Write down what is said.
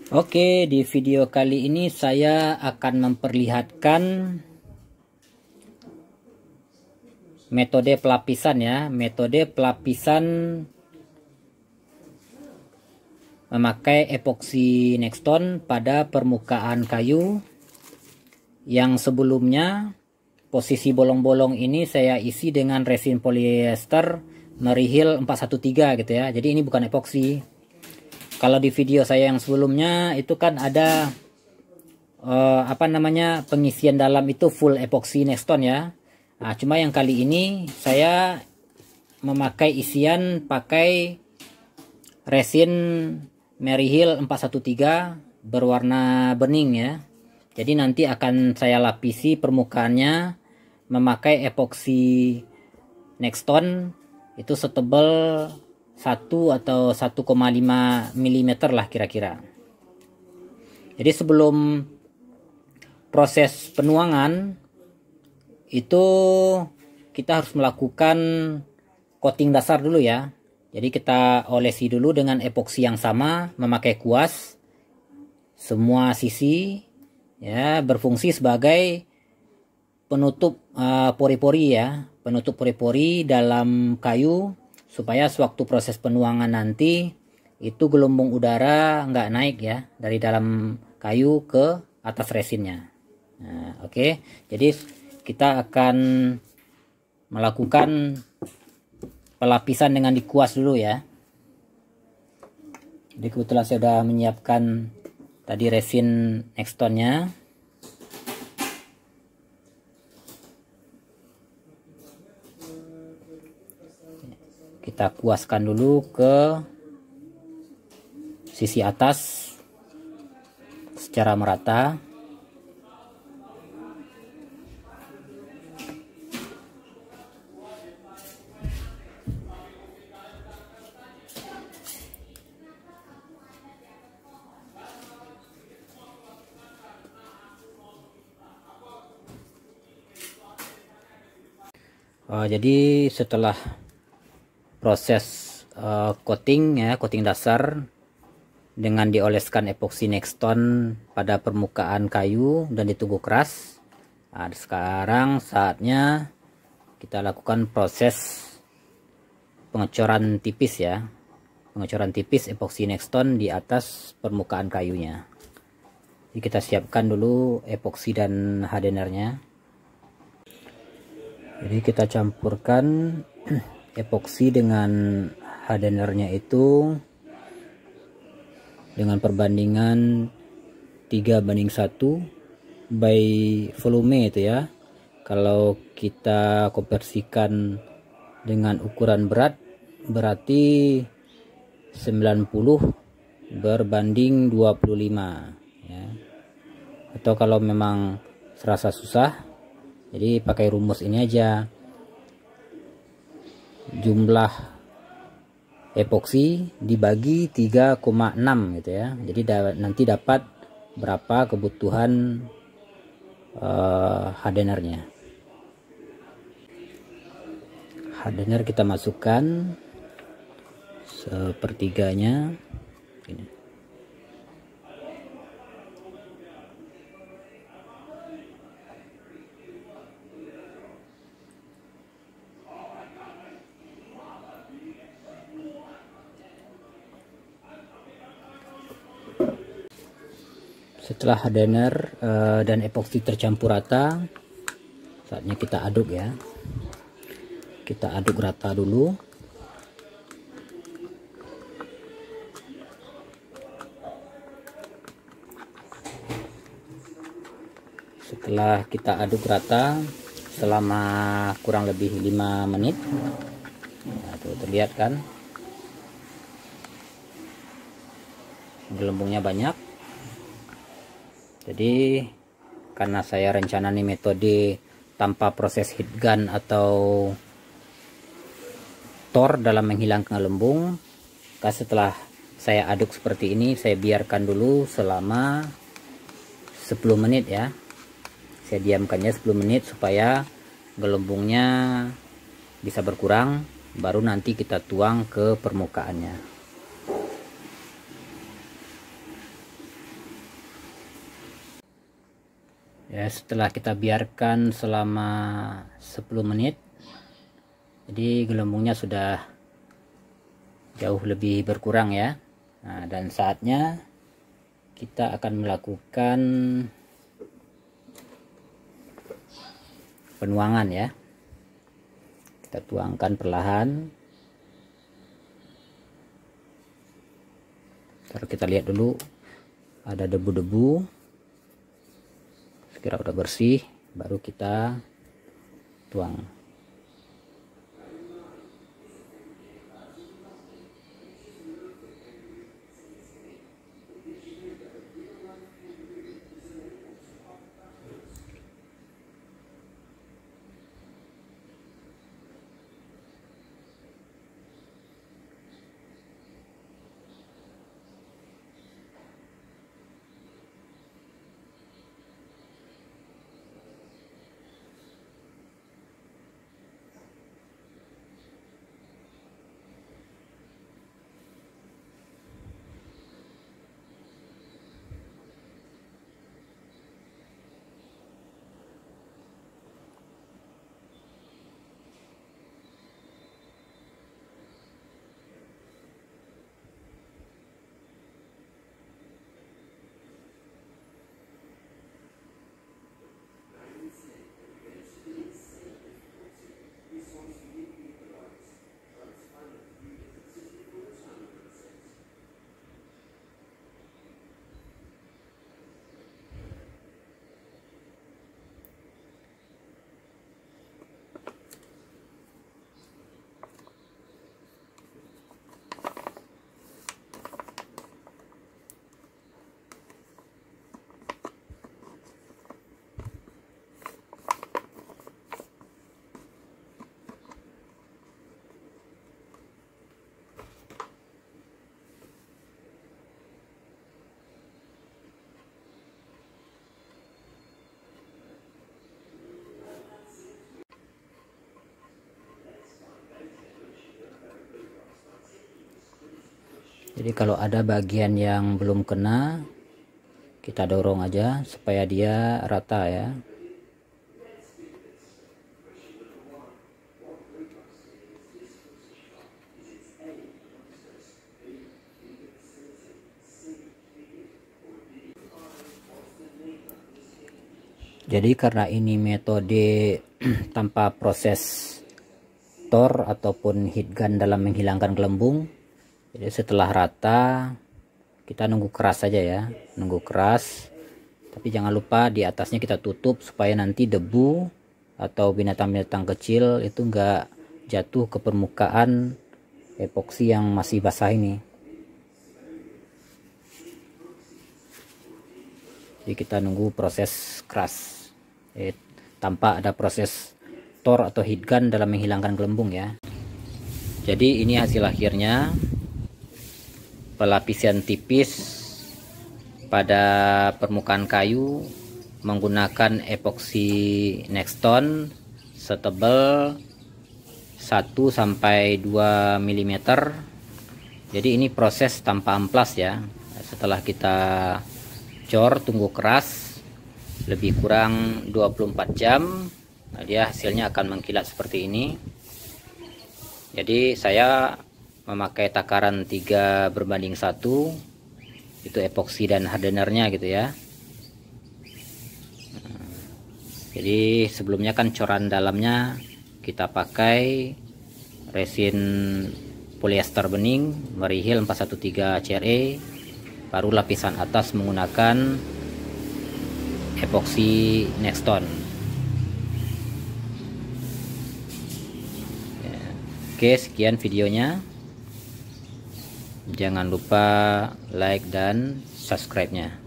Oke, di video kali ini saya akan memperlihatkan metode pelapisan ya. Metode pelapisan memakai epoxy Nextone pada permukaan kayu yang sebelumnya posisi bolong-bolong ini saya isi dengan resin polyester Merihil 413 gitu ya. Jadi ini bukan epoxy. Kalau di video saya yang sebelumnya itu kan ada pengisian dalam itu full epoxy Nextone ya. Nah, cuma yang kali ini saya memakai isian pakai resin Merihil 413 berwarna bening ya. Jadi nanti akan saya lapisi permukaannya memakai epoxy Nextone itu setebal 1 atau 1,5 mm lah kira-kira. Jadi sebelum proses penuangan itu kita harus melakukan coating dasar dulu ya. Jadi kita olesi dulu dengan epoksi yang sama memakai kuas semua sisi ya, berfungsi sebagai penutup pori-pori ya, penutup pori-pori dalam kayu supaya sewaktu proses penuangan nanti itu gelombang udara nggak naik ya dari dalam kayu ke atas resinnya. Nah, oke. Jadi kita akan melakukan pelapisan dengan dikuas dulu ya. Jadi kebetulan saya sudah menyiapkan tadi resin Nextone-nya. Kita kuaskan dulu ke sisi atas secara merata. Jadi setelah proses coating ya, coating dasar dengan dioleskan epoxy Nextone pada permukaan kayu dan ditunggu keras. Nah, sekarang saatnya kita lakukan proses pengecoran tipis ya, pengecoran tipis epoxy Nextone di atas permukaan kayunya. Jadi kita siapkan dulu epoxy dan hardenernya. Jadi kita campurkan epoxy dengan hardenernya itu dengan perbandingan 3:1 by volume itu ya. Kalau kita konversikan dengan ukuran berat berarti 90 berbanding 25 ya. Atau kalau memang serasa susah, jadi pakai rumus ini aja. Jumlah epoksi dibagi 3,6 gitu ya. Jadi nanti dapat berapa kebutuhan hardenernya. Hardener kita masukkan sepertiganya ini. Setelah hardener dan epoxy tercampur rata, saatnya kita aduk ya. Kita aduk rata dulu. Setelah kita aduk rata selama kurang lebih 5 menit. Nah, tuh terlihat kan gelembungnya banyak. Jadi karena saya rencana nih metode tanpa proses heat gun atau tor dalam menghilangkan gelembung, setelah saya aduk seperti ini saya biarkan dulu selama 10 menit ya. Saya diamkannya 10 menit supaya gelembungnya bisa berkurang, baru nanti kita tuang ke permukaannya. ya. Setelah kita biarkan selama 10 menit, jadi gelembungnya sudah jauh lebih berkurang ya. Nah, dan saatnya kita akan melakukan penuangan ya. Kita tuangkan perlahan. Ntar kita lihat dulu, ada debu-debu. Sekira udah bersih, baru kita tuang. Jadi kalau ada bagian yang belum kena, kita dorong aja supaya dia rata ya. Jadi karena ini metode tanpa proses tor ataupun heat gun dalam menghilangkan gelembung, jadi setelah rata kita nunggu keras saja ya, nunggu keras. Tapi jangan lupa di atasnya kita tutup supaya nanti debu atau binatang-binatang kecil itu enggak jatuh ke permukaan epoksi yang masih basah ini. Jadi kita nunggu proses keras tanpa ada proses tor atau heat gun dalam menghilangkan gelembung ya. Jadi ini hasil akhirnya, pelapisan tipis pada permukaan kayu menggunakan epoksi Nextone setebal 1-2 mm. Jadi ini proses tanpa amplas ya. Setelah kita cor, tunggu keras lebih kurang 24 jam, nah dia hasilnya akan mengkilat seperti ini. Jadi saya memakai takaran 3:1, itu epoksi dan hardenernya gitu ya. Jadi sebelumnya kan coran dalamnya kita pakai resin polyester bening Merihil 413 CRE, baru lapisan atas menggunakan epoksi Nextone. Ya. Oke, sekian videonya. Jangan lupa like dan subscribe-nya.